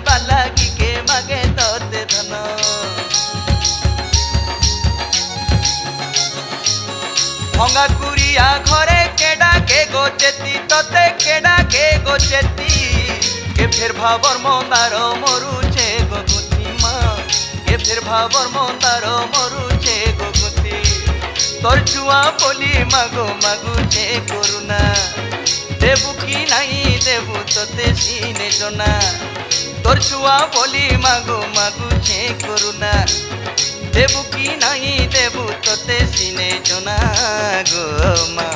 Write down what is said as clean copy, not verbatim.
বালাগি কে মাগে তোতে ধন ভঙ্গা কুড়িয়া ঘরে কেডা কে গোচেতি তোতে কেডা কে গোচেতি কে ফের ভাবর মন্দার মরুছে গগুতি মা কে ফের ভাবর মন্দার মরুছে গগুতি তোর ছুয়া বলি মাগো মাগুছে করুণা দেবু কি নাই দেবু তোতে সিনে জনা তোর ছুয়া বলি মাগো মাগুছে করুণা দেবু কি নাই দেবু তোতে সিনে জনা গো মা